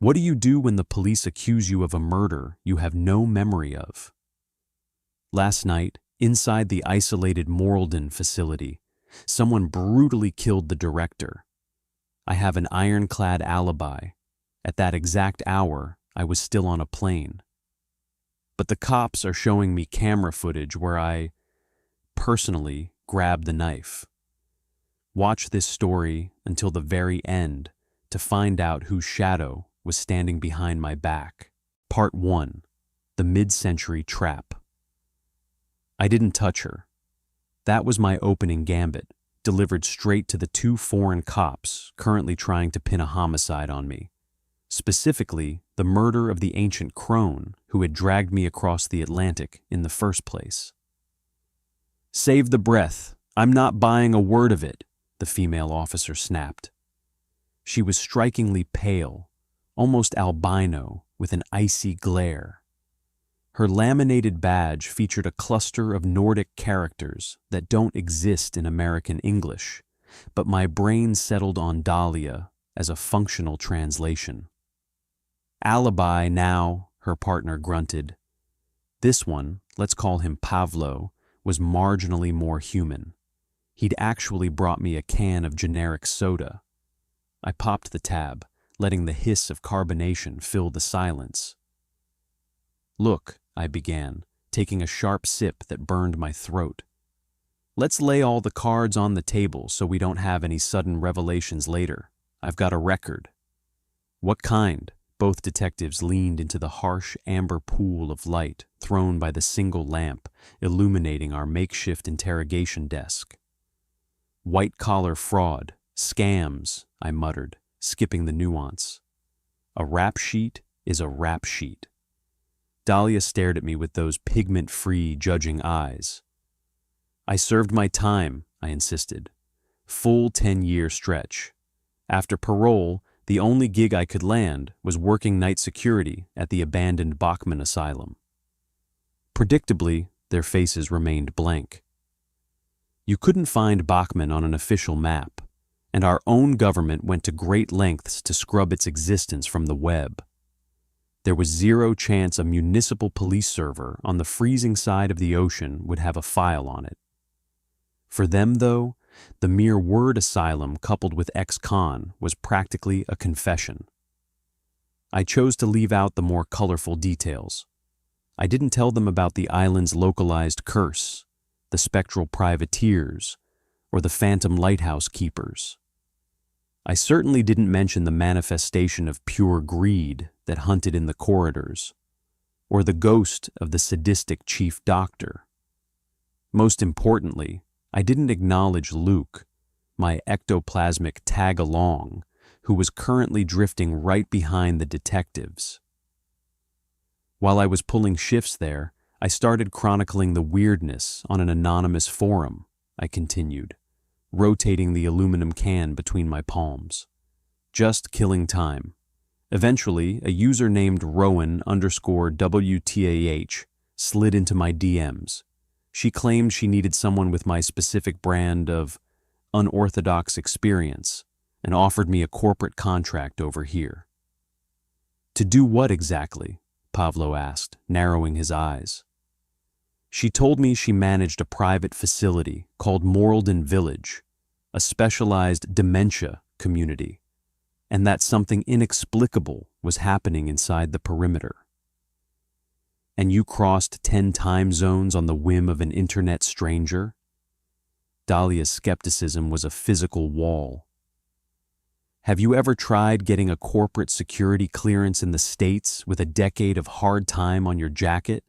What do you do when the police accuse you of a murder you have no memory of? Last night, inside the isolated Morlden facility, someone brutally killed the director. I have an ironclad alibi. At that exact hour, I was still on a plane. But the cops are showing me camera footage where I, personally, grabbed the knife. Watch this story until the very end to find out whose shadow was standing behind my back. Part 1. The Mid-Century Trap. I didn't touch her. That was my opening gambit, delivered straight to the 2 foreign cops currently trying to pin a homicide on me. Specifically, the murder of the ancient crone who had dragged me across the Atlantic in the first place. "Save the breath. I'm not buying a word of it," the female officer snapped. She was strikingly pale, almost albino, with an icy glare. Her laminated badge featured a cluster of Nordic characters that don't exist in American English, but my brain settled on Dahlia as a functional translation. "Alibi now," her partner grunted. This one, let's call him Pavlo, was marginally more human. He'd actually brought me a can of generic soda. I popped the tab, letting the hiss of carbonation fill the silence. "Look," I began, taking a sharp sip that burned my throat. "Let's lay all the cards on the table so we don't have any sudden revelations later. I've got a record." "What kind?" Both detectives leaned into the harsh amber pool of light thrown by the single lamp illuminating our makeshift interrogation desk. "White-collar fraud, scams," I muttered, skipping the nuance. "A rap sheet is a rap sheet." Dahlia stared at me with those pigment-free, judging eyes. "I served my time," I insisted. "Full 10-year stretch. After parole, the only gig I could land was working night security at the abandoned Bachman Asylum." Predictably, their faces remained blank. "You couldn't find Bachman on an official map, and our own government went to great lengths to scrub its existence from the web. There was zero chance a municipal police server on the freezing side of the ocean would have a file on it. For them, though, the mere word asylum coupled with ex-con was practically a confession. I chose to leave out the more colorful details. I didn't tell them about the island's localized curse, the spectral privateers, or the phantom lighthouse keepers. I certainly didn't mention the manifestation of pure greed that hunted in the corridors, or the ghost of the sadistic chief doctor. Most importantly, I didn't acknowledge Luke, my ectoplasmic tag-along, who was currently drifting right behind the detectives. While I was pulling shifts there, I started chronicling the weirdness on an anonymous forum, I continued, rotating the aluminum can between my palms. Just killing time. Eventually, a user named Rowan_WTAH slid into my DMs. She claimed she needed someone with my specific brand of unorthodox experience and offered me a corporate contract over here. "To do what exactly?" Pavlo asked, narrowing his eyes. She told me she managed a private facility called Morlden Village, a specialized dementia community, and that something inexplicable was happening inside the perimeter. "And you crossed 10 time zones on the whim of an internet stranger?" Dahlia's skepticism was a physical wall. "Have you ever tried getting a corporate security clearance in the States with a decade of hard time on your jacket?"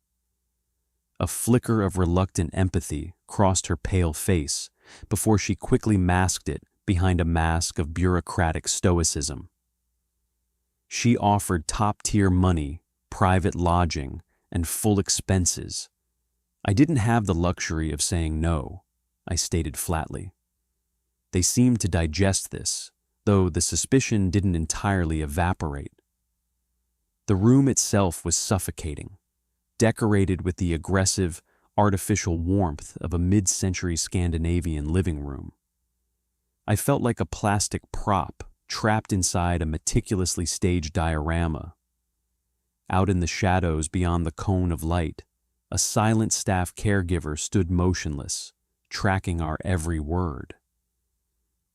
A flicker of reluctant empathy crossed her pale face before she quickly masked it behind a mask of bureaucratic stoicism. "She offered top-tier money, private lodging, and full expenses. I didn't have the luxury of saying no," I stated flatly. They seemed to digest this, though the suspicion didn't entirely evaporate. The room itself was suffocating, decorated with the aggressive, artificial warmth of a mid-century Scandinavian living room. I felt like a plastic prop trapped inside a meticulously staged diorama. Out in the shadows beyond the cone of light, a silent staff caregiver stood motionless, tracking our every word.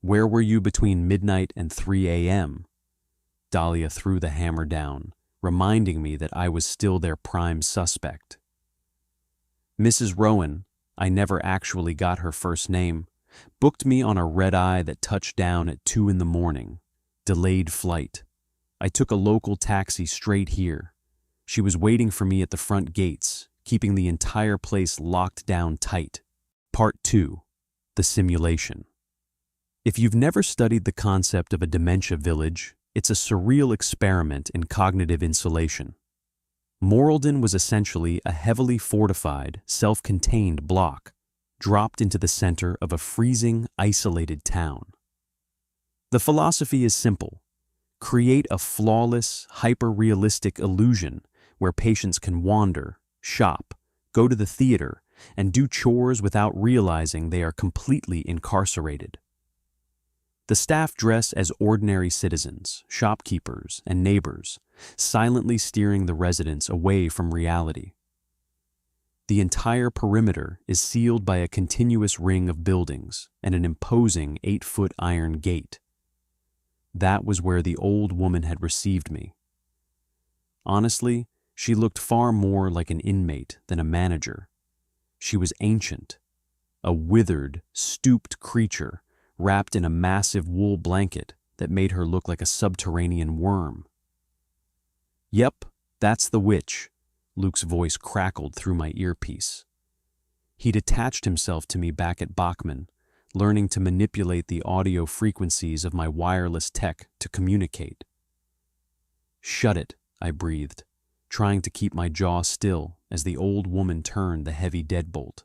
"Where were you between midnight and 3 a.m.? Dahlia threw the hammer down, reminding me that I was still their prime suspect. Mrs. Rowan, I never actually got her first name, booked me on a red-eye that touched down at 2 in the morning. Delayed flight. I took a local taxi straight here. She was waiting for me at the front gates, keeping the entire place locked down tight." Part 2. The Simulation. If you've never studied the concept of a dementia village, it's a surreal experiment in cognitive insulation. Morlden was essentially a heavily fortified, self-contained block, dropped into the center of a freezing, isolated town. The philosophy is simple. Create a flawless, hyper-realistic illusion where patients can wander, shop, go to the theater, and do chores without realizing they are completely incarcerated. The staff dress as ordinary citizens, shopkeepers, and neighbors, silently steering the residents away from reality. The entire perimeter is sealed by a continuous ring of buildings and an imposing 8-foot iron gate. That was where the old woman had received me. Honestly, she looked far more like an inmate than a manager. She was ancient, a withered, stooped creature wrapped in a massive wool blanket that made her look like a subterranean worm. "Yep, that's the witch," Luke's voice crackled through my earpiece. He'd attached himself to me back at Bachman, learning to manipulate the audio frequencies of my wireless tech to communicate. "Shut it," I breathed, trying to keep my jaw still as the old woman turned the heavy deadbolt.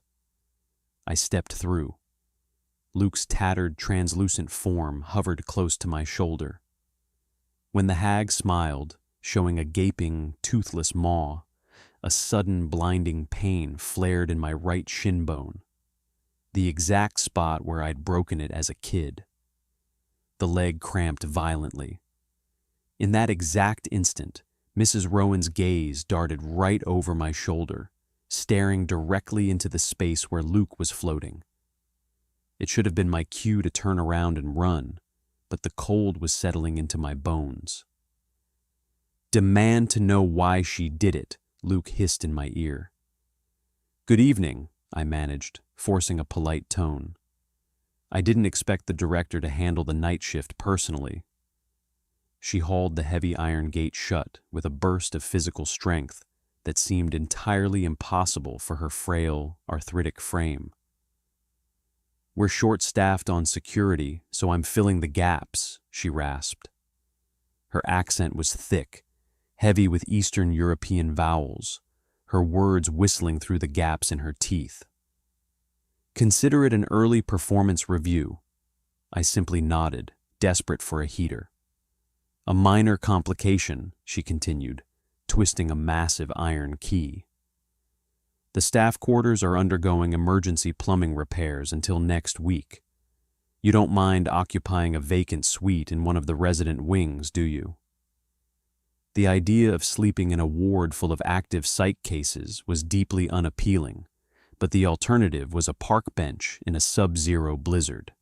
I stepped through. Luke's tattered, translucent form hovered close to my shoulder. When the hag smiled, showing a gaping, toothless maw, a sudden, blinding pain flared in my right shin bone, the exact spot where I'd broken it as a kid. The leg cramped violently. In that exact instant, Mrs. Rowan's gaze darted right over my shoulder, staring directly into the space where Luke was floating. It should have been my cue to turn around and run, but the cold was settling into my bones. "Demand to know why she did it," Luke hissed in my ear. "Good evening," I managed, forcing a polite tone. I didn't expect the director to handle the night shift personally. She hauled the heavy iron gate shut with a burst of physical strength that seemed entirely impossible for her frail, arthritic frame. "We're short-staffed on security, so I'm filling the gaps," she rasped. Her accent was thick, heavy with Eastern European vowels, her words whistling through the gaps in her teeth. "Consider it an early performance review." I simply nodded, desperate for a heater. "A minor complication," she continued, twisting a massive iron key. "The staff quarters are undergoing emergency plumbing repairs until next week. You don't mind occupying a vacant suite in one of the resident wings, do you?" The idea of sleeping in a ward full of active psych cases was deeply unappealing, but the alternative was a park bench in a sub-zero blizzard.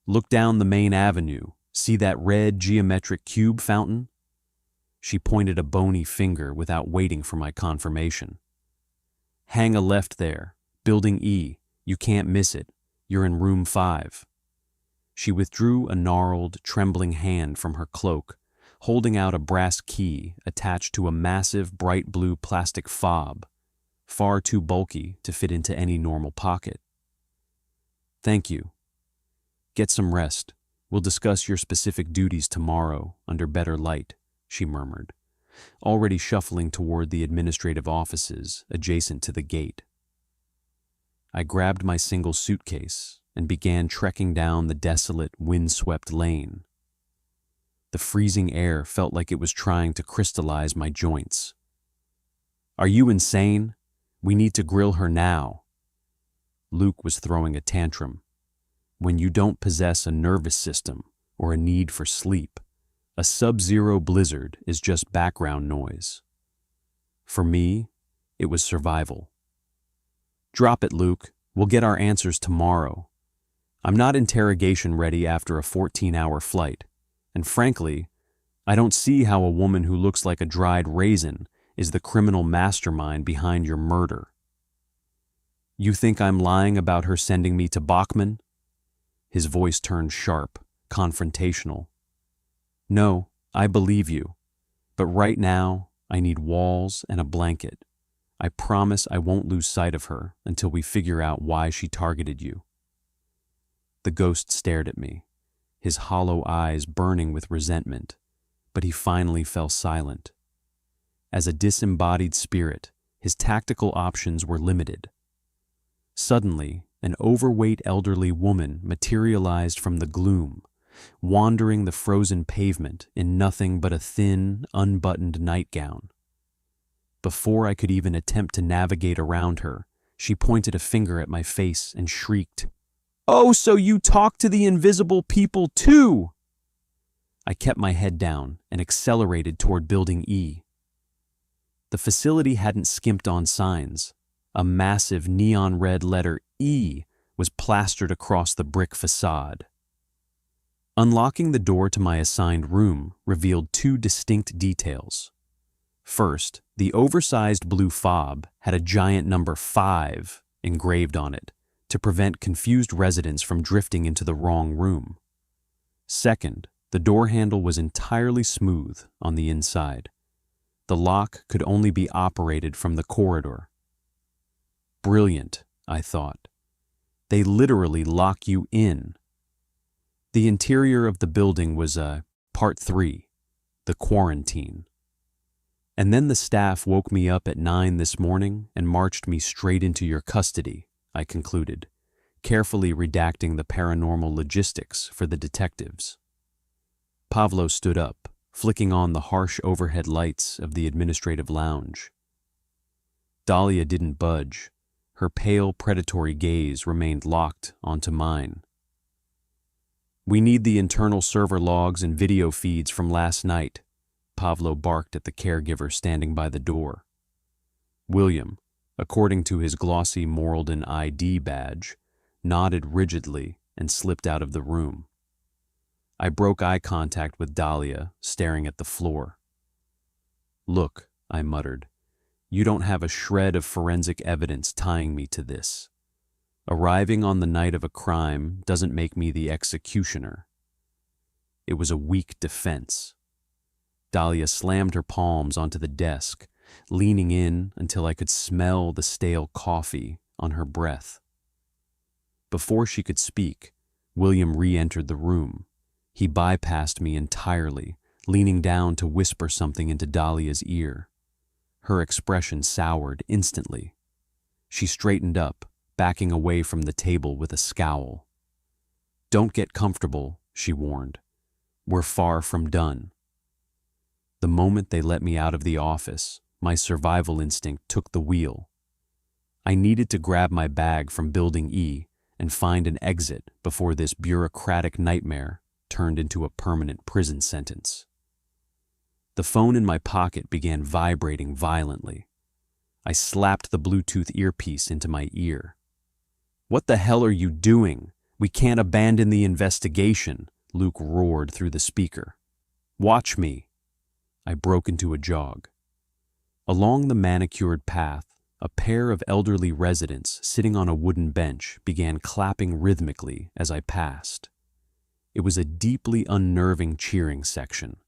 "Look down the main avenue. See that red geometric cube fountain?" She pointed a bony finger without waiting for my confirmation. "Hang a left there. Building E. You can't miss it. You're in room 5. She withdrew a gnarled, trembling hand from her cloak, holding out a brass key attached to a massive bright blue plastic fob, far too bulky to fit into any normal pocket. "Thank you. Get some rest. We'll discuss your specific duties tomorrow under better light," she murmured, already shuffling toward the administrative offices adjacent to the gate. I grabbed my single suitcase and began trekking down the desolate, wind-swept lane. The freezing air felt like it was trying to crystallize my joints. "Are you insane? We need to grill her now." Luke was throwing a tantrum. "When you don't possess a nervous system, or a need for sleep. A sub-zero blizzard is just background noise. For me, it was survival. "Drop it, Luke. We'll get our answers tomorrow. I'm not interrogation ready after a 14-hour flight, and frankly, I don't see how a woman who looks like a dried raisin is the criminal mastermind behind your murder." "You think I'm lying about her sending me to Bachman?" His voice turned sharp, confrontational. "No, I believe you. But right now, I need walls and a blanket. I promise I won't lose sight of her until we figure out why she targeted you." The ghost stared at me, his hollow eyes burning with resentment, but he finally fell silent. As a disembodied spirit, his tactical options were limited. Suddenly, an overweight elderly woman materialized from the gloom, wandering the frozen pavement in nothing but a thin, unbuttoned nightgown. Before I could even attempt to navigate around her, she pointed a finger at my face and shrieked, "Oh, so you talk to the invisible people too!" I kept my head down and accelerated toward Building E. The facility hadn't skimped on signs. A massive neon red letter E was plastered across the brick facade. Unlocking the door to my assigned room revealed two distinct details. First, the oversized blue fob had a giant number 5 engraved on it to prevent confused residents from drifting into the wrong room. Second, the door handle was entirely smooth on the inside. The lock could only be operated from the corridor. Brilliant, I thought. They literally lock you in. The interior of the building was Part 3, the quarantine. And then the staff woke me up at 9 this morning and marched me straight into your custody, I concluded, carefully redacting the paranormal logistics for the detectives. Pavlo stood up, flicking on the harsh overhead lights of the administrative lounge. Dahlia didn't budge. Her pale, predatory gaze remained locked onto mine. "We need the internal server logs and video feeds from last night," Pavlo barked at the caregiver standing by the door. William, according to his glossy Morlden ID badge, nodded rigidly and slipped out of the room. I broke eye contact with Dahlia, staring at the floor. "Look," I muttered, "you don't have a shred of forensic evidence tying me to this. Arriving on the night of a crime doesn't make me the executioner." It was a weak defense. Dahlia slammed her palms onto the desk, leaning in until I could smell the stale coffee on her breath. Before she could speak, William re-entered the room. He bypassed me entirely, leaning down to whisper something into Dahlia's ear. Her expression soured instantly. She straightened up, backing away from the table with a scowl. "Don't get comfortable," she warned. "We're far from done." The moment they let me out of the office, my survival instinct took the wheel. I needed to grab my bag from Building E and find an exit before this bureaucratic nightmare turned into a permanent prison sentence. The phone in my pocket began vibrating violently. I slapped the Bluetooth earpiece into my ear. "What the hell are you doing? We can't abandon the investigation," Luke roared through the speaker. "Watch me." I broke into a jog. Along the manicured path, a pair of elderly residents sitting on a wooden bench began clapping rhythmically as I passed. It was a deeply unnerving cheering section.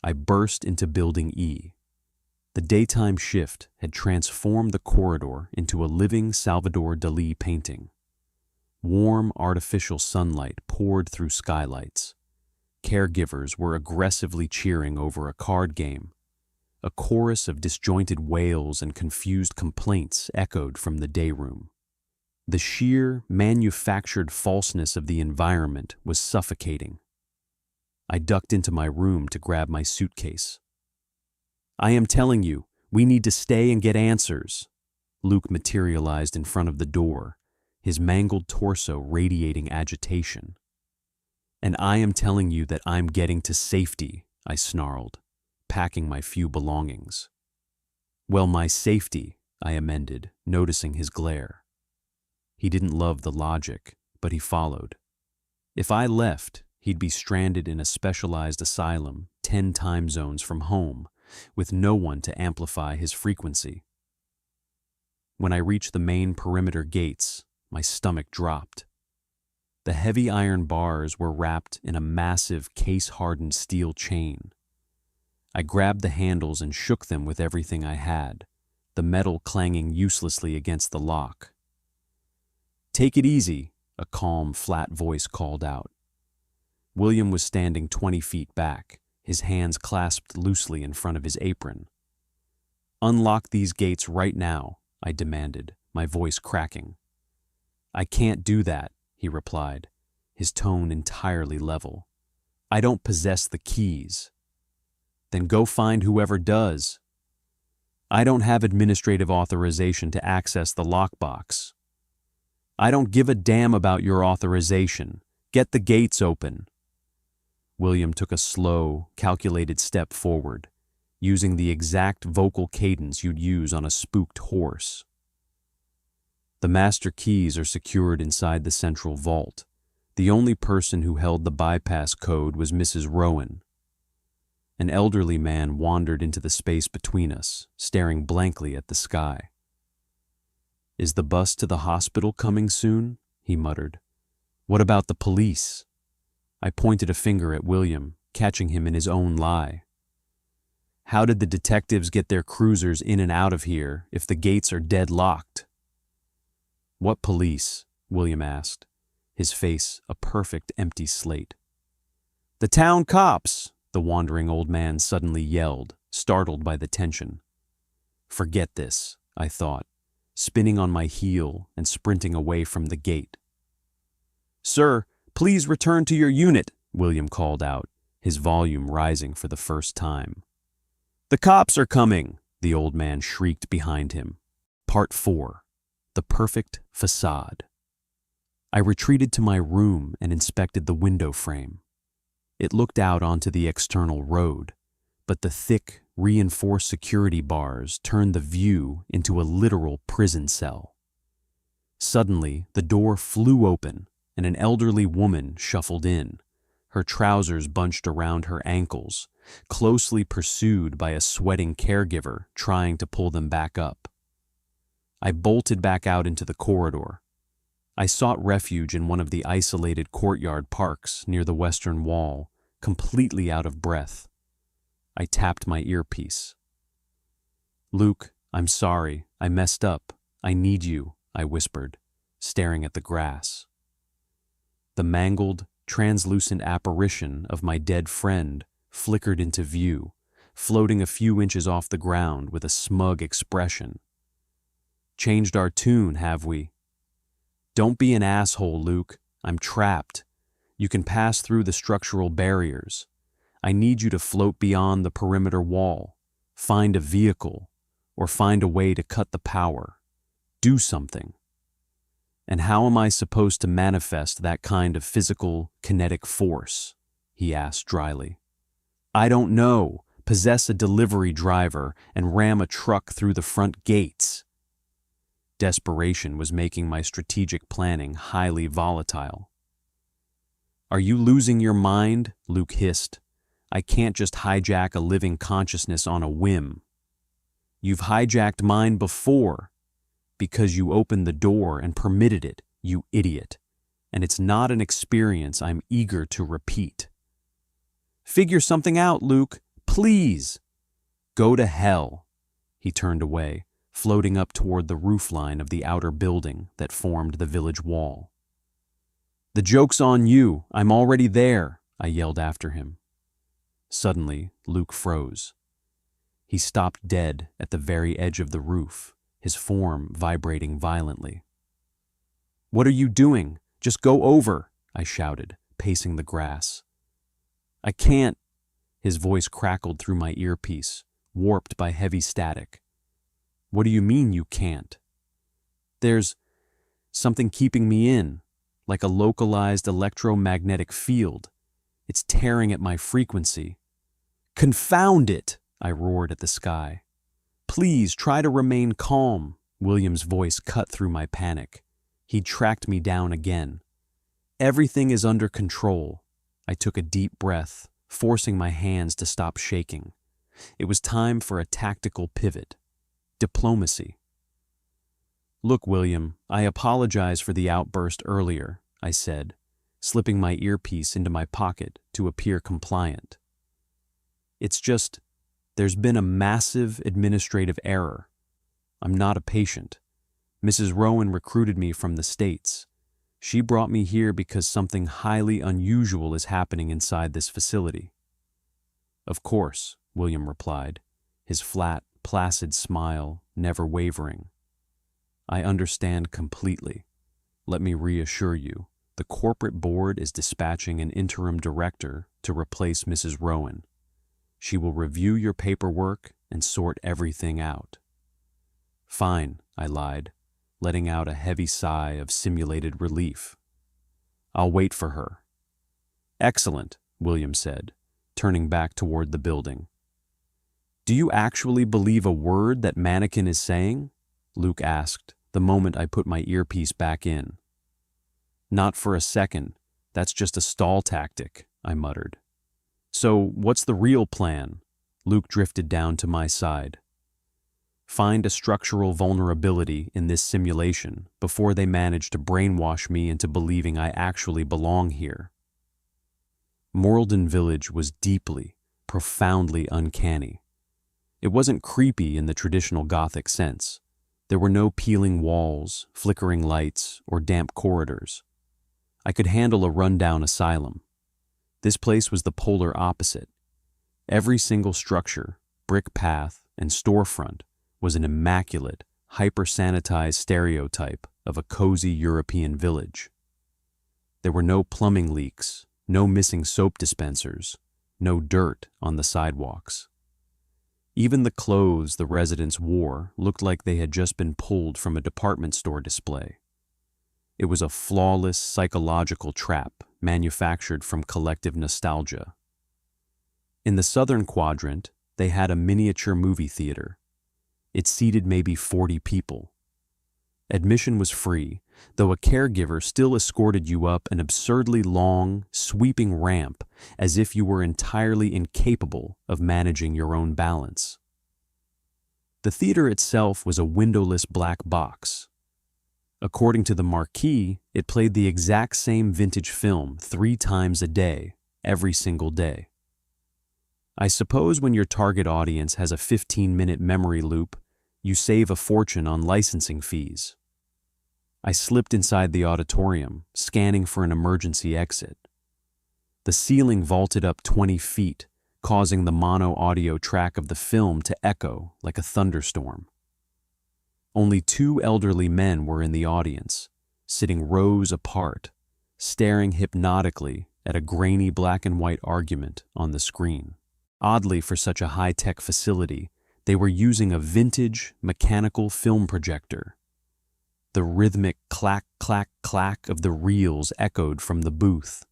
I burst into Building E. The daytime shift had transformed the corridor into a living Salvador Dalí painting. Warm, artificial sunlight poured through skylights. Caregivers were aggressively cheering over a card game. A chorus of disjointed wails and confused complaints echoed from the day room. The sheer, manufactured falseness of the environment was suffocating. I ducked into my room to grab my suitcase. "I am telling you, we need to stay and get answers." Luke materialized in front of the door, his mangled torso radiating agitation. And I am telling you that I'm getting to safety, I snarled, packing my few belongings. Well, my safety, I amended, noticing his glare. He didn't love the logic, but he followed. If I left, he'd be stranded in a specialized asylum 10 time zones from home, with no one to amplify his frequency. When I reached the main perimeter gates, my stomach dropped. The heavy iron bars were wrapped in a massive case-hardened steel chain. I grabbed the handles and shook them with everything I had, the metal clanging uselessly against the lock. "Take it easy," a calm, flat voice called out. William was standing 20 feet back, his hands clasped loosely in front of his apron. "Unlock these gates right now," I demanded, my voice cracking. "I can't do that," he replied, his tone entirely level. "I don't possess the keys." "Then go find whoever does." "I don't have administrative authorization to access the lockbox." "I don't give a damn about your authorization. Get the gates open." William took a slow, calculated step forward, using the exact vocal cadence you'd use on a spooked horse. "The master keys are secured inside the central vault. The only person who held the bypass code was Mrs. Rowan." An elderly man wandered into the space between us, staring blankly at the sky. "Is the bus to the hospital coming soon?" he muttered. "What about the police?" I pointed a finger at William, catching him in his own lie. "How did the detectives get their cruisers in and out of here if the gates are deadlocked?" "What police?" William asked, his face a perfect empty slate. "The town cops," the wandering old man suddenly yelled, startled by the tension. Forget this, I thought, spinning on my heel and sprinting away from the gate. "Sir, please return to your unit," William called out, his volume rising for the first time. "The cops are coming," the old man shrieked behind him. Part 4. The Perfect Facade. I retreated to my room and inspected the window frame. It looked out onto the external road, but the thick, reinforced security bars turned the view into a literal prison cell. Suddenly, the door flew open and an elderly woman shuffled in, her trousers bunched around her ankles, closely pursued by a sweating caregiver trying to pull them back up. I bolted back out into the corridor. I sought refuge in one of the isolated courtyard parks near the western wall, completely out of breath. I tapped my earpiece. "Luke, I'm sorry. I messed up. I need you," I whispered, staring at the grass. The mangled, translucent apparition of my dead friend flickered into view, floating a few inches off the ground with a smug expression. "Changed our tune, have we?" "Don't be an asshole, Luke. I'm trapped. You can pass through the structural barriers. I need you to float beyond the perimeter wall, find a vehicle, or find a way to cut the power. Do something." "And how am I supposed to manifest that kind of physical, kinetic force?" he asked dryly. "I don't know. Possess a delivery driver and ram a truck through the front gates." Desperation was making my strategic planning highly volatile. "Are you losing your mind?" Luke hissed. "I can't just hijack a living consciousness on a whim." "You've hijacked mine before, because you opened the door and permitted it, you idiot, and it's not an experience I'm eager to repeat." "Figure something out, Luke, please." "Go to hell." He turned away, floating up toward the roofline of the outer building that formed the village wall. "The joke's on you. I'm already there," I yelled after him. Suddenly, Luke froze. He stopped dead at the very edge of the roof, his form vibrating violently. "What are you doing? Just go over," I shouted, pacing the grass. "I can't." His voice crackled through my earpiece, warped by heavy static. "What do you mean you can't?" "There's something keeping me in, like a localized electromagnetic field. It's tearing at my frequency. Confound it! I roared at the sky. Please try to remain calm. William's voice cut through my panic. He'd tracked me down again. Everything is under control. I took a deep breath, forcing my hands to stop shaking. It was time for a tactical pivot. Diplomacy. Look, William, I apologize for the outburst earlier, I said, slipping my earpiece into my pocket to appear compliant. It's just, there's been a massive administrative error. I'm not a patient. Mrs. Rowan recruited me from the States. She brought me here because something highly unusual is happening inside this facility. Of course, William replied, his flat, placid smile never wavering. I understand completely. Let me reassure you, the corporate board is dispatching an interim director to replace Mrs. Rowan. She will review your paperwork and sort everything out. Fine, I lied, letting out a heavy sigh of simulated relief. I'll wait for her. Excellent, William said, turning back toward the building. Do you actually believe a word that mannequin is saying? Luke asked the moment I put my earpiece back in. Not for a second. That's just a stall tactic, I muttered. So, what's the real plan? Luke drifted down to my side. Find a structural vulnerability in this simulation before they manage to brainwash me into believing I actually belong here. Morlden Village was deeply, profoundly uncanny. It wasn't creepy in the traditional Gothic sense. There were no peeling walls, flickering lights, or damp corridors. I could handle a rundown asylum. This place was the polar opposite. Every single structure, brick path, and storefront was an immaculate, hyper-sanitized stereotype of a cozy European village. There were no plumbing leaks, no missing soap dispensers, no dirt on the sidewalks. Even the clothes the residents wore looked like they had just been pulled from a department store display. It was a flawless psychological trap manufactured from collective nostalgia. In the southern quadrant, they had a miniature movie theater. It seated maybe 40 people. Admission was free, though a caregiver still escorted you up an absurdly long, sweeping ramp as if you were entirely incapable of managing your own balance. The theater itself was a windowless black box. According to the marquee, it played the exact same vintage film 3 times a day, every single day. I suppose when your target audience has a 15-minute memory loop, you save a fortune on licensing fees. I slipped inside the auditorium, scanning for an emergency exit. The ceiling vaulted up 20 feet, causing the mono audio track of the film to echo like a thunderstorm. Only 2 elderly men were in the audience, sitting rows apart, staring hypnotically at a grainy black and white argument on the screen. Oddly, for such a high-tech facility, they were using a vintage, mechanical film projector. The rhythmic clack, clack, clack of the reels echoed from the booth.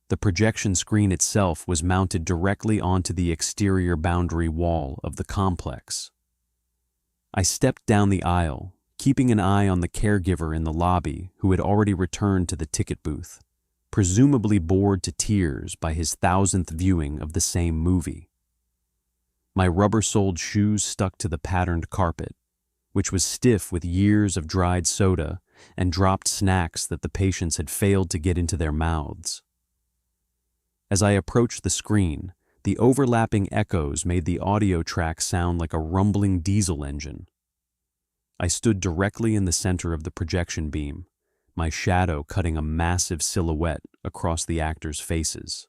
The projection screen itself was mounted directly onto the exterior boundary wall of the complex. I stepped down the aisle, keeping an eye on the caregiver in the lobby who had already returned to the ticket booth, presumably bored to tears by his 1,000th viewing of the same movie. My rubber-soled shoes stuck to the patterned carpet, which was stiff with years of dried soda and dropped snacks that the patients had failed to get into their mouths. As I approached the screen, the overlapping echoes made the audio track sound like a rumbling diesel engine. I stood directly in the center of the projection beam, my shadow cutting a massive silhouette across the actors' faces.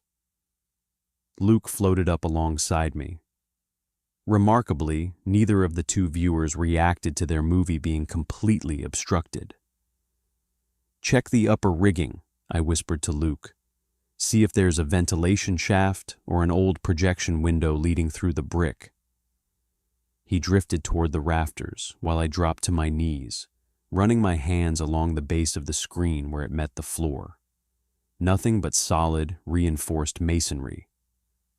Luke floated up alongside me. Remarkably, neither of the 2 viewers reacted to their movie being completely obstructed. "Check the upper rigging," I whispered to Luke. "See if there's a ventilation shaft or an old projection window leading through the brick." He drifted toward the rafters while I dropped to my knees, running my hands along the base of the screen where it met the floor. Nothing but solid, reinforced masonry.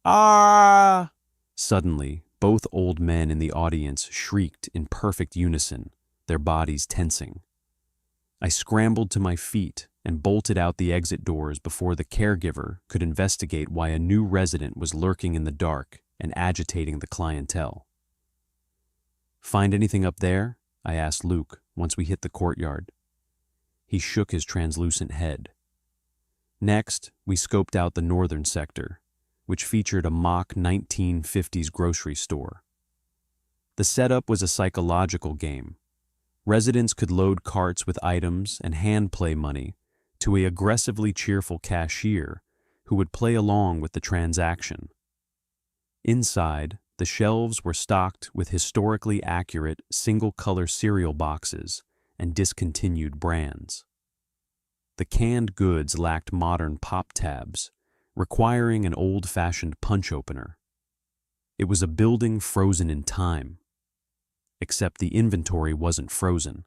Ah! Suddenly, both old men in the audience shrieked in perfect unison, their bodies tensing. I scrambled to my feet and bolted out the exit doors before the caregiver could investigate why a new resident was lurking in the dark and agitating the clientele. "Find anything up there?" I asked Luke once we hit the courtyard. He shook his translucent head. Next, we scoped out the northern sector, which featured a mock 1950s grocery store. The setup was a psychological game. Residents could load carts with items and hand play money to an aggressively cheerful cashier who would play along with the transaction. Inside, the shelves were stocked with historically accurate single-color cereal boxes and discontinued brands. The canned goods lacked modern pop tabs, requiring an old-fashioned punch opener. It was a building frozen in time. Except the inventory wasn't frozen.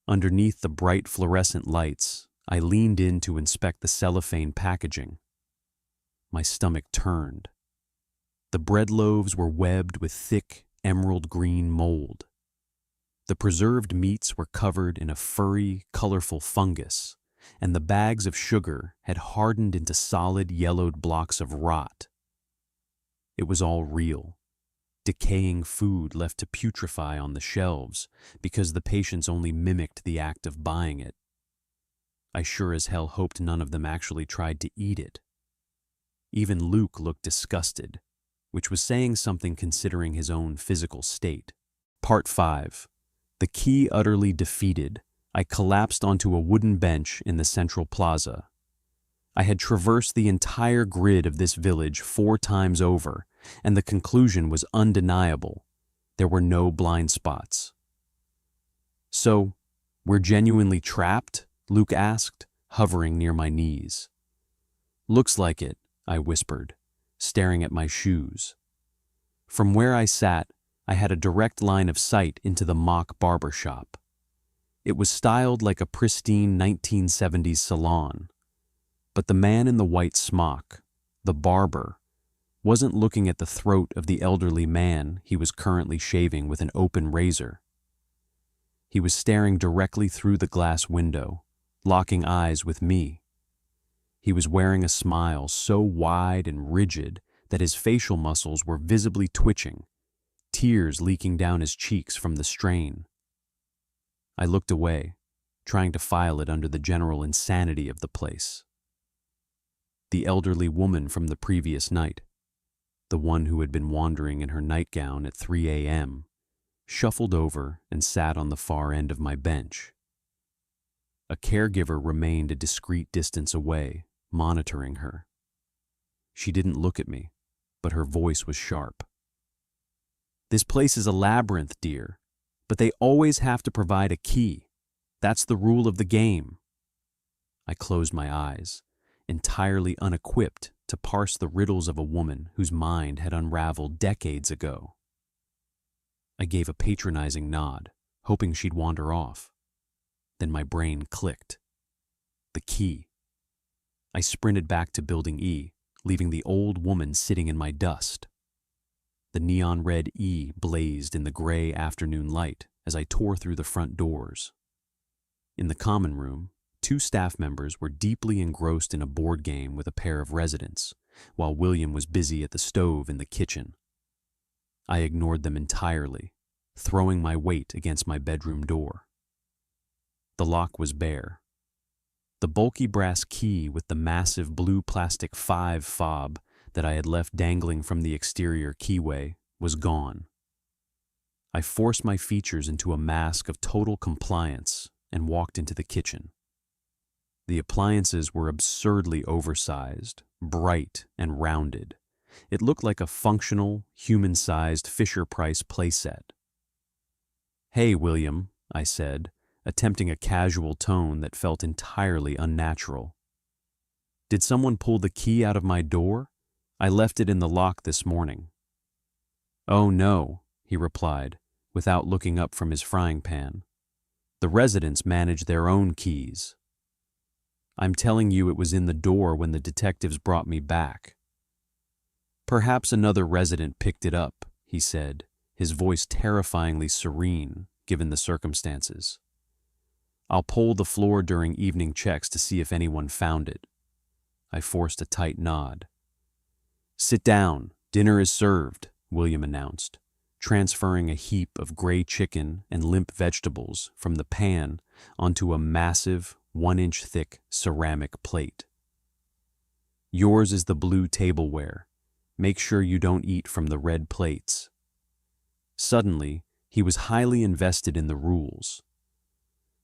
Underneath the bright fluorescent lights, I leaned in to inspect the cellophane packaging. My stomach turned. The bread loaves were webbed with thick, emerald green mold. The preserved meats were covered in a furry, colorful fungus, and the bags of sugar had hardened into solid, yellowed blocks of rot. It was all real. Decaying food left to putrefy on the shelves because the patients only mimicked the act of buying it. I sure as hell hoped none of them actually tried to eat it. Even Luke looked disgusted, which was saying something considering his own physical state. Part 5. The key utterly defeated, I collapsed onto a wooden bench in the central plaza. I had traversed the entire grid of this village 4 times over, and the conclusion was undeniable. There were no blind spots. "So, we're genuinely trapped?" Luke asked, hovering near my knees. "Looks like it," I whispered, staring at my shoes. From where I sat, I had a direct line of sight into the mock barber shop. It was styled like a pristine 1970s salon. But the man in the white smock, the barber, wasn't looking at the throat of the elderly man he was currently shaving with an open razor. He was staring directly through the glass window, locking eyes with me. He was wearing a smile so wide and rigid that his facial muscles were visibly twitching, tears leaking down his cheeks from the strain. I looked away, trying to file it under the general insanity of the place. The elderly woman from the previous night, the one who had been wandering in her nightgown at 3 a.m., shuffled over and sat on the far end of my bench. A caregiver remained a discreet distance away, monitoring her. She didn't look at me, but her voice was sharp. "This place is a labyrinth, dear, but they always have to provide a key. That's the rule of the game." I closed my eyes, entirely unequipped to parse the riddles of a woman whose mind had unraveled decades ago. I gave a patronizing nod, hoping she'd wander off. Then my brain clicked. The key. I sprinted back to Building E, leaving the old woman sitting in my dust. The neon red E blazed in the gray afternoon light as I tore through the front doors. In the common room, 2 staff members were deeply engrossed in a board game with a pair of residents, while William was busy at the stove in the kitchen. I ignored them entirely, throwing my weight against my bedroom door. The lock was bare. The bulky brass key with the massive blue plastic 5 fob that I had left dangling from the exterior keyway was gone. I forced my features into a mask of total compliance and walked into the kitchen. The appliances were absurdly oversized, bright, and rounded. It looked like a functional, human-sized Fisher-Price playset. "Hey, William," I said, attempting a casual tone that felt entirely unnatural. "Did someone pull the key out of my door? I left it in the lock this morning." "Oh, no," he replied, without looking up from his frying pan. "The residents manage their own keys." I'm telling you it was in the door when the detectives brought me back. Perhaps another resident picked it up, he said, his voice terrifyingly serene given the circumstances. I'll poll the floor during evening checks to see if anyone found it. I forced a tight nod. Sit down, dinner is served, William announced, transferring a heap of gray chicken and limp vegetables from the pan onto a massive, 1-inch thick ceramic plate. Yours is the blue tableware. Make sure you don't eat from the red plates. Suddenly, he was highly invested in the rules.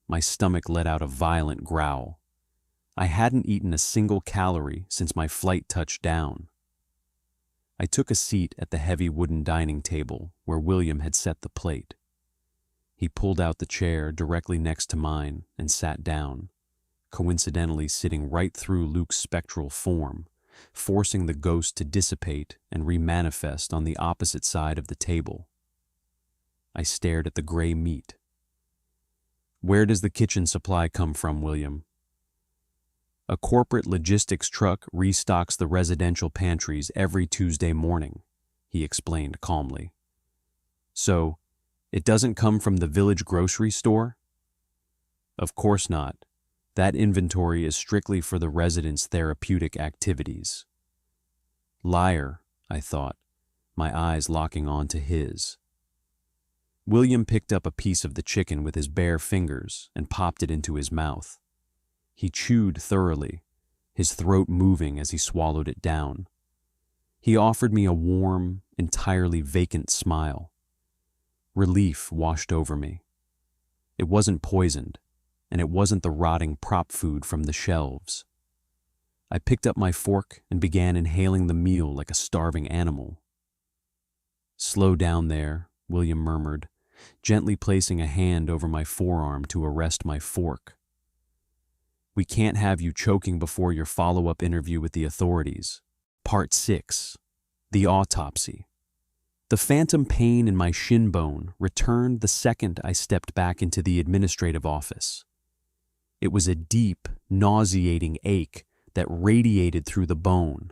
My stomach let out a violent growl. I hadn't eaten a single calorie since my flight touched down. I took a seat at the heavy wooden dining table where William had set the plate. He pulled out the chair directly next to mine and sat down, coincidentally sitting right through Luke's spectral form, forcing the ghost to dissipate and remanifest on the opposite side of the table. I stared at the gray meat. Where does the kitchen supply come from, William? A corporate logistics truck restocks the residential pantries every Tuesday morning, he explained calmly. So, it doesn't come from the village grocery store? Of course not. That inventory is strictly for the residents' therapeutic activities. Liar, I thought, my eyes locking onto his. William picked up a piece of the chicken with his bare fingers and popped it into his mouth. He chewed thoroughly, his throat moving as he swallowed it down. He offered me a warm, entirely vacant smile. Relief washed over me. It wasn't poisoned, and it wasn't the rotting prop food from the shelves. I picked up my fork and began inhaling the meal like a starving animal. Slow down there, William murmured, gently placing a hand over my forearm to arrest my fork. We can't have you choking before your follow-up interview with the authorities. Part 6. The Autopsy. The phantom pain in my shin bone returned the second I stepped back into the administrative office. It was a deep, nauseating ache that radiated through the bone,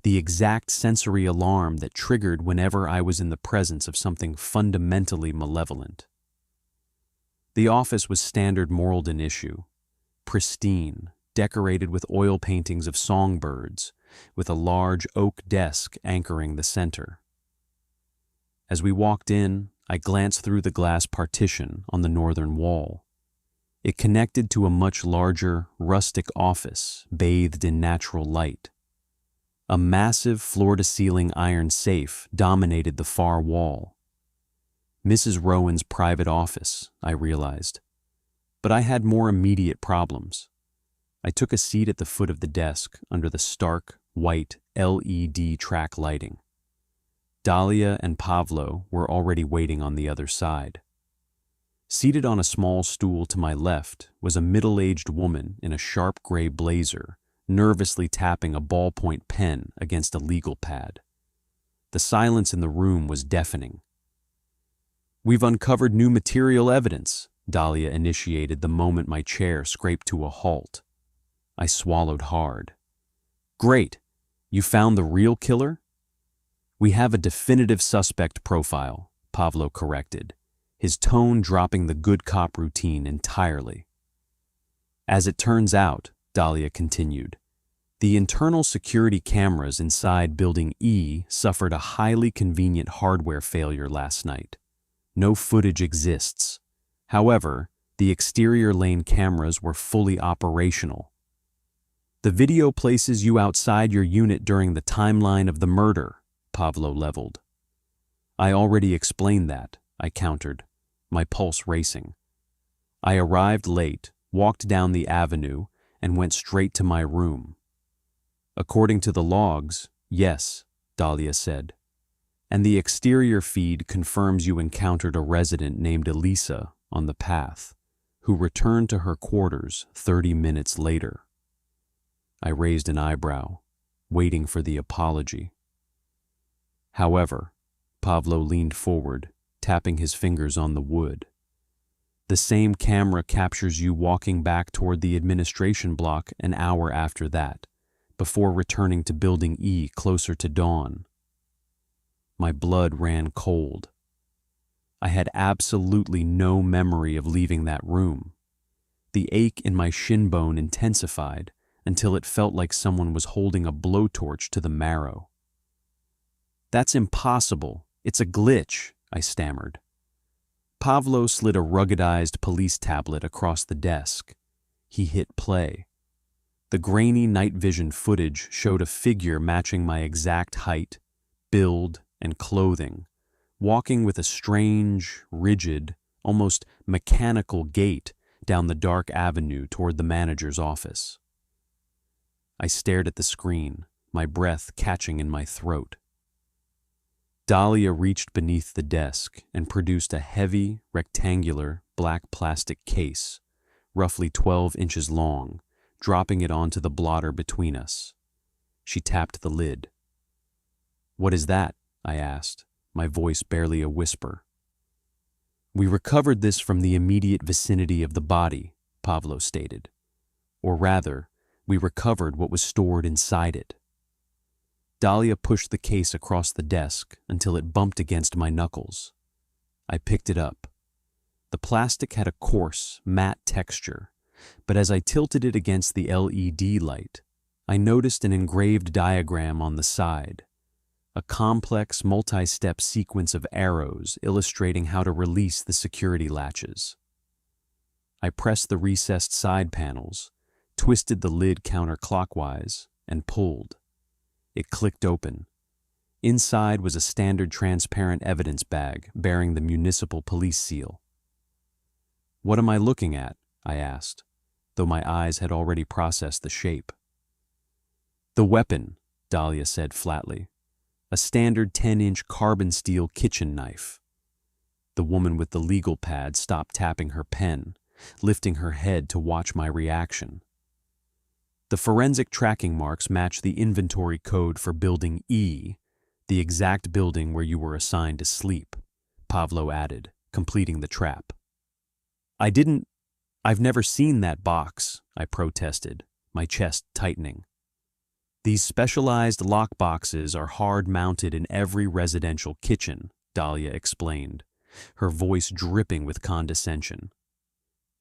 the exact sensory alarm that triggered whenever I was in the presence of something fundamentally malevolent. The office was standard Morlden issue, pristine, decorated with oil paintings of songbirds, with a large oak desk anchoring the center. As we walked in, I glanced through the glass partition on the northern wall. It connected to a much larger, rustic office bathed in natural light. A massive floor-to-ceiling iron safe dominated the far wall. Mrs. Rowan's private office, I realized. But I had more immediate problems. I took a seat at the foot of the desk under the stark, white LED track lighting. Dahlia and Pavlo were already waiting on the other side. Seated on a small stool to my left was a middle-aged woman in a sharp gray blazer, nervously tapping a ballpoint pen against a legal pad. The silence in the room was deafening. "We've uncovered new material evidence," Dahlia initiated the moment my chair scraped to a halt. I swallowed hard. "Great! You found the real killer?" "We have a definitive suspect profile," Pavlo corrected, his tone dropping the good cop routine entirely. "As it turns out," Dahlia continued, "the internal security cameras inside Building E suffered a highly convenient hardware failure last night. No footage exists. However, the exterior lane cameras were fully operational. The video places you outside your unit during the timeline of the murder," Pavlo leveled. "I already explained that," I countered, my pulse racing. I arrived late, walked down the avenue, and went straight to my room. "According to the logs, yes," Dahlia said. "And the exterior feed confirms you encountered a resident named Elisa on the path, who returned to her quarters 30 minutes later." I raised an eyebrow, waiting for the apology. "However," Pavlo leaned forward, tapping his fingers on the wood, The same camera captures you walking back toward the administration block an hour after that, before returning to Building E closer to dawn. My blood ran cold. I had absolutely no memory of leaving that room. The ache in my shin bone intensified until it felt like someone was holding a blowtorch to the marrow. "That's impossible. It's a glitch," I stammered. Pavlo slid a ruggedized police tablet across the desk. He hit play. The grainy night vision footage showed a figure matching my exact height, build, and clothing, walking with a strange, rigid, almost mechanical gait down the dark avenue toward the manager's office. I stared at the screen, my breath catching in my throat. Dahlia reached beneath the desk and produced a heavy, rectangular, black plastic case, roughly 12 inches long, dropping it onto the blotter between us. She tapped the lid. "What is that?" I asked, my voice barely a whisper. "We recovered this from the immediate vicinity of the body," Pavlo stated. "Or rather, we recovered what was stored inside it." Dahlia pushed the case across the desk until it bumped against my knuckles. I picked it up. The plastic had a coarse, matte texture, but as I tilted it against the LED light, I noticed an engraved diagram on the side, a complex multi-step sequence of arrows illustrating how to release the security latches. I pressed the recessed side panels, twisted the lid counterclockwise, and pulled. It clicked open. Inside was a standard transparent evidence bag bearing the municipal police seal. "What am I looking at?" I asked, though my eyes had already processed the shape. "The weapon," Dahlia said flatly. "A standard 10-inch carbon steel kitchen knife." The woman with the legal pad stopped tapping her pen, lifting her head to watch my reaction. "The forensic tracking marks match the inventory code for Building E, the exact building where you were assigned to sleep," Pavlo added, completing the trap. I've never seen that box," I protested, my chest tightening. "These specialized lock boxes are hard-mounted in every residential kitchen," Dahlia explained, her voice dripping with condescension.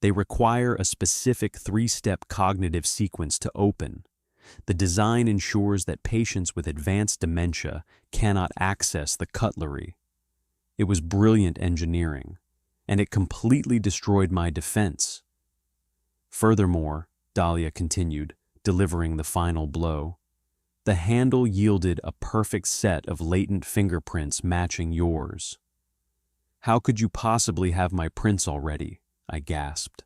"They require a specific 3-step cognitive sequence to open. The design ensures that patients with advanced dementia cannot access the cutlery. It was brilliant engineering, and it completely destroyed my defense. Furthermore," Dahlia continued, delivering the final blow, "the handle yielded a perfect set of latent fingerprints matching yours." "How could you possibly have my prints already?" I gasped.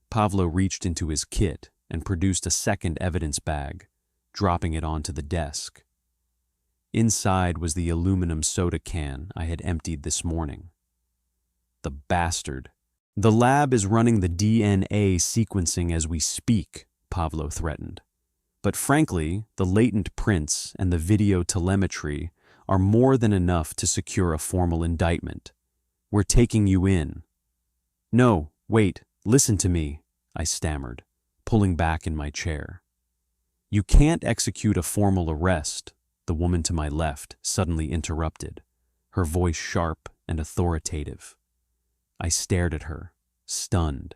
Pavlo reached into his kit and produced a second evidence bag, dropping it onto the desk. Inside was the aluminum soda can I had emptied this morning. "The bastard. The lab is running the DNA sequencing as we speak," Pavlo threatened. "But frankly, the latent prints and the video telemetry are more than enough to secure a formal indictment. We're taking you in." "No, wait, listen to me," I stammered, pulling back in my chair. "You can't execute a formal arrest," the woman to my left suddenly interrupted, her voice sharp and authoritative. I stared at her, stunned.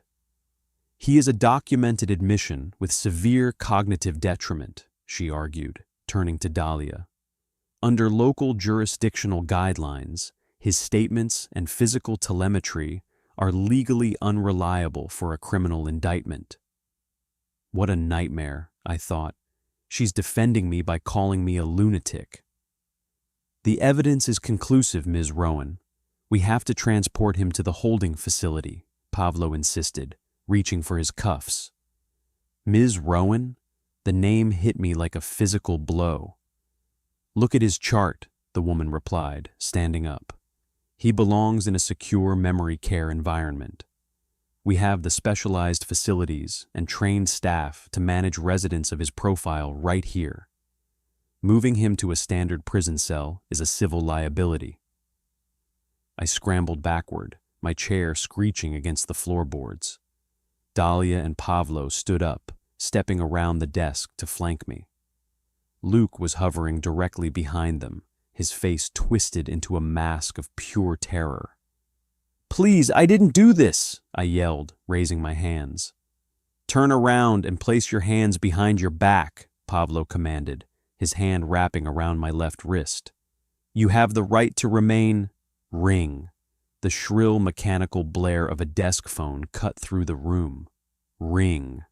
"He is a documented admission with severe cognitive detriment," she argued, turning to Dahlia. "Under local jurisdictional guidelines, his statements and physical telemetry are legally unreliable for a criminal indictment." What a nightmare, I thought. She's defending me by calling me a lunatic. "The evidence is conclusive, Ms. Rowan. We have to transport him to the holding facility," Pavlo insisted, reaching for his cuffs. "Ms. Rowan?" The name hit me like a physical blow. "Look at his chart," the woman replied, standing up. "He belongs in a secure memory care environment. We have the specialized facilities and trained staff to manage residents of his profile right here. Moving him to a standard prison cell is a civil liability." I scrambled backward, my chair screeching against the floorboards. Dahlia and Pavlo stood up, stepping around the desk to flank me. Luke was hovering directly behind them, his face twisted into a mask of pure terror. "Please, I didn't do this," I yelled, raising my hands. "Turn around and place your hands behind your back," Pavlo commanded, his hand wrapping around my left wrist. "You have the right to remain." Ring. The shrill mechanical blare of a desk phone cut through the room. Ring.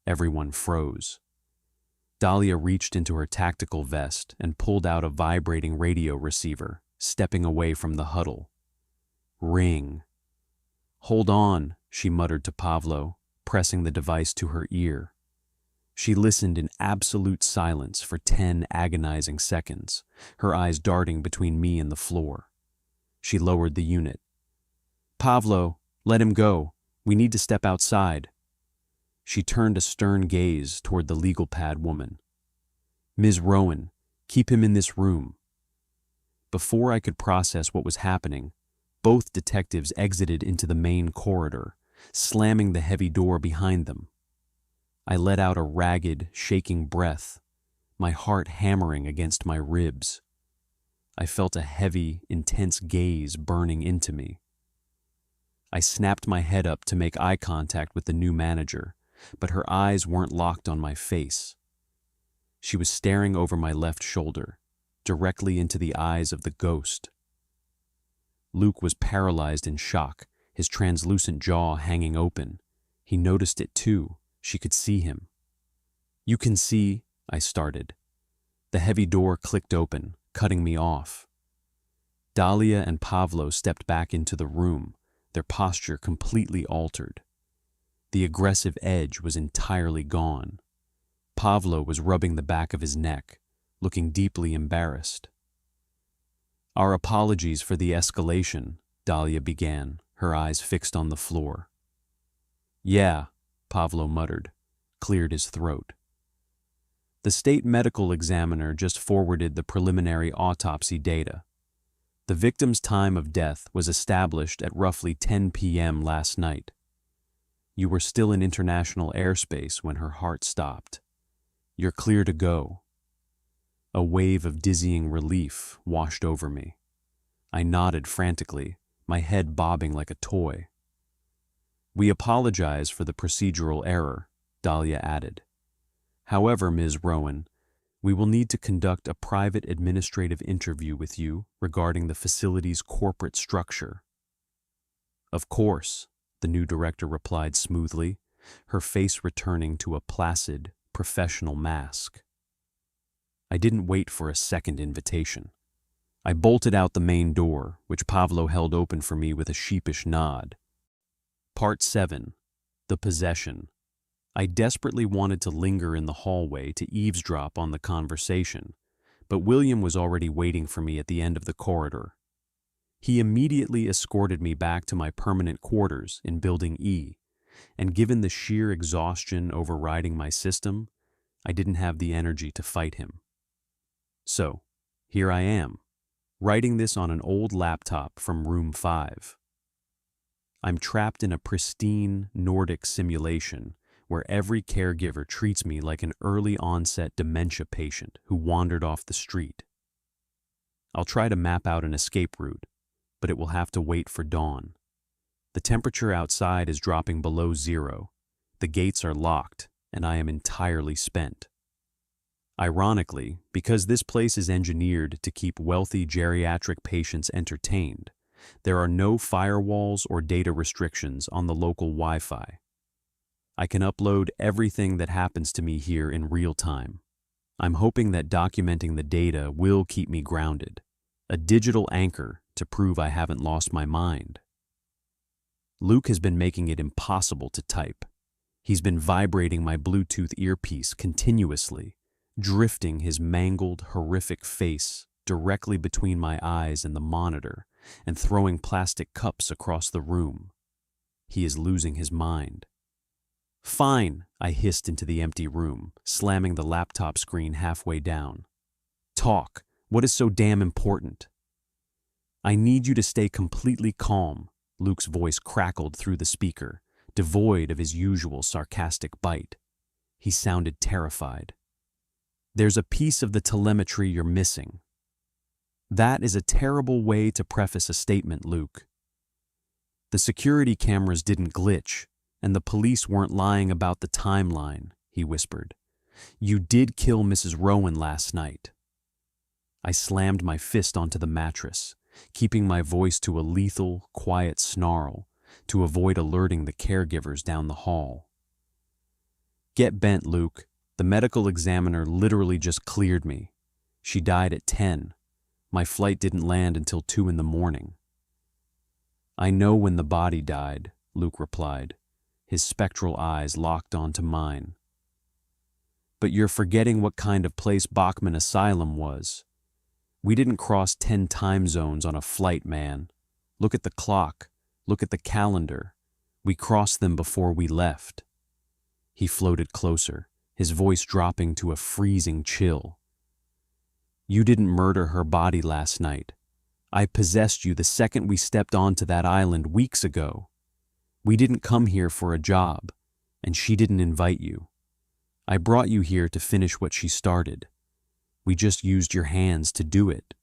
Everyone froze. Dahlia reached into her tactical vest and pulled out a vibrating radio receiver, stepping away from the huddle. Ring. "Hold on," she muttered to Pavlo, pressing the device to her ear. She listened in absolute silence for 10 agonizing seconds, her eyes darting between me and the floor. She lowered the unit. "Pavlo, let him go. We need to step outside." She turned a stern gaze toward the legal pad woman. "Ms. Rowan, keep him in this room." Before I could process what was happening, both detectives exited into the main corridor, slamming the heavy door behind them. I let out a ragged, shaking breath, my heart hammering against my ribs. I felt a heavy, intense gaze burning into me. I snapped my head up to make eye contact with the new manager, but her eyes weren't locked on my face. She was staring over my left shoulder, directly into the eyes of the ghost. Luke was paralyzed in shock, his translucent jaw hanging open. He noticed it too. She could see him. "You can see," I started. The heavy door clicked open, cutting me off. Dahlia and Pavlo stepped back into the room, their posture completely altered. The aggressive edge was entirely gone. Pavlo was rubbing the back of his neck, looking deeply embarrassed. "Our apologies for the escalation," Dahlia began, her eyes fixed on the floor. "Yeah," Pavlo muttered, cleared his throat. The state medical examiner just forwarded the preliminary autopsy data. The victim's time of death was established at roughly 10 p.m. last night. You were still in international airspace when her heart stopped. You're clear to go. A wave of dizzying relief washed over me. I nodded frantically, my head bobbing like a toy. "We apologize for the procedural error," Dahlia added. "However, Ms. Rowan, we will need to conduct a private administrative interview with you regarding the facility's corporate structure." "Of course," the new director replied smoothly, her face returning to a placid, professional mask. I didn't wait for a second invitation. I bolted out the main door, which Pavlo held open for me with a sheepish nod. Part 7. The Possession. I desperately wanted to linger in the hallway to eavesdrop on the conversation, but William was already waiting for me at the end of the corridor. He immediately escorted me back to my permanent quarters in Building E, and given the sheer exhaustion overriding my system, I didn't have the energy to fight him. So, here I am, writing this on an old laptop from room 5. I'm trapped in a pristine Nordic simulation where every caregiver treats me like an early-onset dementia patient who wandered off the street. I'll try to map out an escape route, but it will have to wait for dawn. The temperature outside is dropping below 0. The gates are locked, and I am entirely spent. Ironically, because this place is engineered to keep wealthy geriatric patients entertained, there are no firewalls or data restrictions on the local Wi-Fi. I can upload everything that happens to me here in real time. I'm hoping that documenting the data will keep me grounded, a digital anchor to prove I haven't lost my mind. Luke has been making it impossible to type. He's been vibrating my Bluetooth earpiece continuously, drifting his mangled, horrific face directly between my eyes and the monitor, and throwing plastic cups across the room. He is losing his mind. "Fine," I hissed into the empty room, slamming the laptop screen halfway down. "Talk. What is so damn important?" "I need you to stay completely calm," Luke's voice crackled through the speaker, devoid of his usual sarcastic bite. He sounded terrified. "There's a piece of the telemetry you're missing." That is a terrible way to preface a statement, Luke. "The security cameras didn't glitch, and the police weren't lying about the timeline," he whispered. "You did kill Mrs. Rowan last night." I slammed my fist onto the mattress, keeping my voice to a lethal, quiet snarl to avoid alerting the caregivers down the hall. "Get bent, Luke. The medical examiner literally just cleared me. She died at 10. My flight didn't land until 2 in the morning." "I know when the body died," Luke replied, his spectral eyes locked onto mine. "But you're forgetting what kind of place Bachman Asylum was. We didn't cross 10 time zones on a flight, man. Look at the clock. Look at the calendar. We crossed them before we left." He floated closer, his voice dropping to a freezing chill. "You didn't murder her body last night. I possessed you the second we stepped onto that island weeks ago. We didn't come here for a job, and she didn't invite you. I brought you here to finish what she started. We just used your hands to do it."